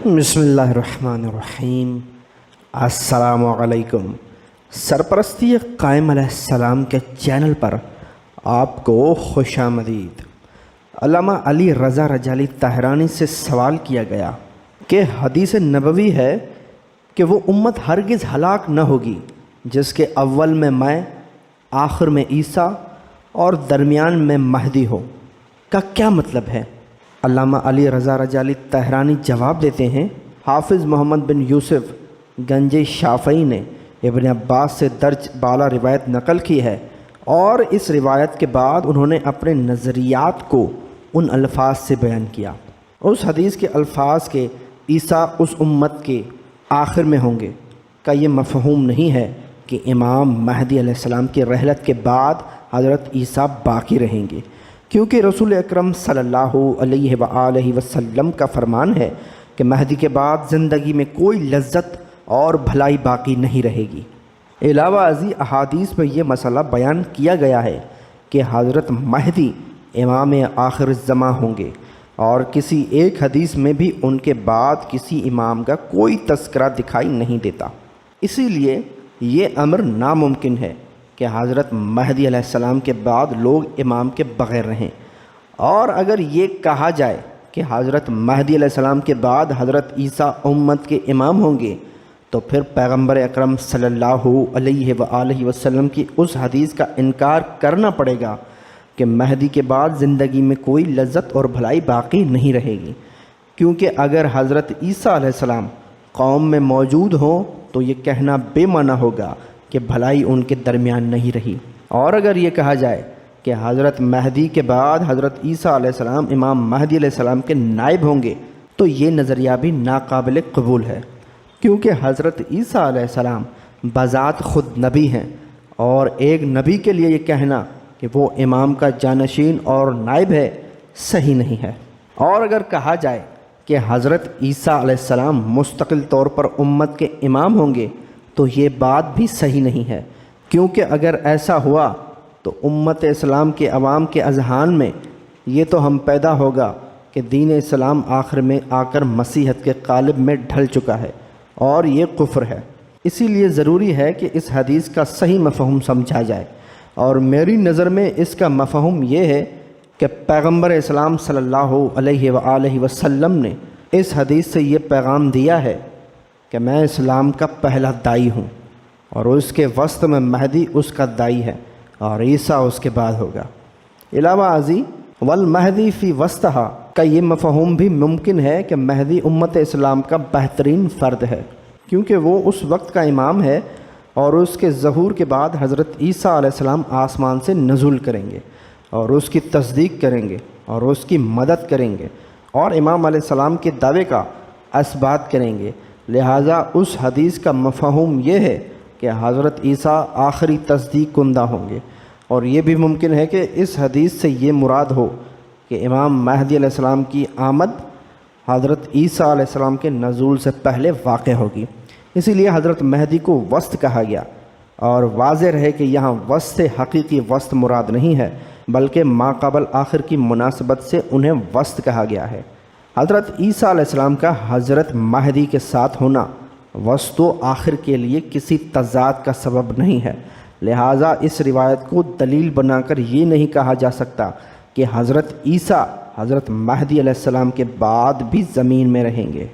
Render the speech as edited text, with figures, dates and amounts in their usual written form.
بسم اللہ الرحمن الرحیم۔ السلام علیکم۔ سرپرستی قائم علیہ السلام کے چینل پر آپ کو خوش آمدید۔ علامہ علی رضا رجالی طاہرانی سے سوال کیا گیا کہ حدیث نبوی ہے کہ وہ امت ہرگز ہلاک نہ ہوگی جس کے اول میں آخر میں عیسیٰ اور درمیان میں مہدی ہو، کا کیا مطلب ہے؟ علامہ علی رضا رجالی طاہرانی جواب دیتے ہیں، حافظ محمد بن یوسف گنجی شافعی نے ابن عباس سے درج بالا روایت نقل کی ہے، اور اس روایت کے بعد انہوں نے اپنے نظریات کو ان الفاظ سے بیان کیا۔ اس حدیث کے الفاظ کے عیسیٰ اس امت کے آخر میں ہوں گے کا یہ مفہوم نہیں ہے کہ امام مہدی علیہ السلام کی رحلت کے بعد حضرت عیسیٰ باقی رہیں گے، کیونکہ رسول اکرم صلی اللہ علیہ وآلہ وسلم کا فرمان ہے کہ مہدی کے بعد زندگی میں کوئی لذت اور بھلائی باقی نہیں رہے گی۔ علاوہ ازیں احادیث میں یہ مسئلہ بیان کیا گیا ہے کہ حضرت مہدی امام آخر الزماں ہوں گے، اور کسی ایک حدیث میں بھی ان کے بعد کسی امام کا کوئی تذکرہ دکھائی نہیں دیتا۔ اسی لیے یہ امر ناممکن ہے کہ حضرت مہدی علیہ السلام کے بعد لوگ امام کے بغیر رہیں، اور اگر یہ کہا جائے کہ حضرت مہدی علیہ السلام کے بعد حضرت عیسیٰ امت کے امام ہوں گے، تو پھر پیغمبر اکرم صلی اللہ علیہ وآلہ وسلم کی اس حدیث کا انکار کرنا پڑے گا کہ مہدی کے بعد زندگی میں کوئی لذت اور بھلائی باقی نہیں رہے گی، کیونکہ اگر حضرت عیسیٰ علیہ السلام قوم میں موجود ہوں تو یہ کہنا بے معنی ہوگا کہ بھلائی ان کے درمیان نہیں رہی، اور اگر یہ کہا جائے کہ حضرت مہدی کے بعد حضرت عیسیٰ علیہ السلام امام مہدی علیہ السلام کے نائب ہوں گے تو یہ نظریہ بھی ناقابل قبول ہے، کیونکہ حضرت عیسیٰ علیہ السلام بذات خود نبی ہیں، اور ایک نبی کے لیے یہ کہنا کہ وہ امام کا جانشین اور نائب ہے صحیح نہیں ہے۔ اور اگر کہا جائے کہ حضرت عیسیٰ علیہ السلام مستقل طور پر امت کے امام ہوں گے تو یہ بات بھی صحیح نہیں ہے، کیونکہ اگر ایسا ہوا تو امت اسلام کے عوام کے اذہان میں یہ تو ہم پیدا ہوگا کہ دین اسلام آخر میں آ کر مسیحیت کے قالب میں ڈھل چکا ہے، اور یہ کفر ہے۔ اسی لیے ضروری ہے کہ اس حدیث کا صحیح مفہوم سمجھا جائے، اور میری نظر میں اس کا مفہوم یہ ہے کہ پیغمبر اسلام صلی اللہ علیہ وآلہ وسلم نے اس حدیث سے یہ پیغام دیا ہے کہ میں اسلام کا پہلا داعی ہوں، اور اس کے وسط میں مہدی اس کا داعی ہے، اور عیسیٰ اس کے بعد ہوگا۔ علاوہ ازیں والمہدی فی وسطہا کا یہ مفہوم بھی ممکن ہے کہ مہدی امت اسلام کا بہترین فرد ہے، کیونکہ وہ اس وقت کا امام ہے، اور اس کے ظہور کے بعد حضرت عیسیٰ علیہ السلام آسمان سے نزول کریں گے اور اس کی تصدیق کریں گے اور اس کی مدد کریں گے، اور امام علیہ السلام کے دعوے کا اثبات کریں گے۔ لہٰذا اس حدیث کا مفہوم یہ ہے کہ حضرت عیسیٰ آخری تصدیق کنندہ ہوں گے، اور یہ بھی ممکن ہے کہ اس حدیث سے یہ مراد ہو کہ امام مہدی علیہ السلام کی آمد حضرت عیسیٰ علیہ السلام کے نزول سے پہلے واقع ہوگی۔ اسی لیے حضرت مہدی کو وسط کہا گیا، اور واضح رہے کہ یہاں وسط سے حقیقی وسط مراد نہیں ہے، بلکہ ماقبل آخر کی مناسبت سے انہیں وسط کہا گیا ہے۔ حضرت عیسیٰ علیہ السلام کا حضرت مہدی کے ساتھ ہونا وسط و آخر کے لیے کسی تضاد کا سبب نہیں ہے، لہٰذا اس روایت کو دلیل بنا کر یہ نہیں کہا جا سکتا کہ حضرت عیسیٰ حضرت مہدی علیہ السلام کے بعد بھی زمین میں رہیں گے۔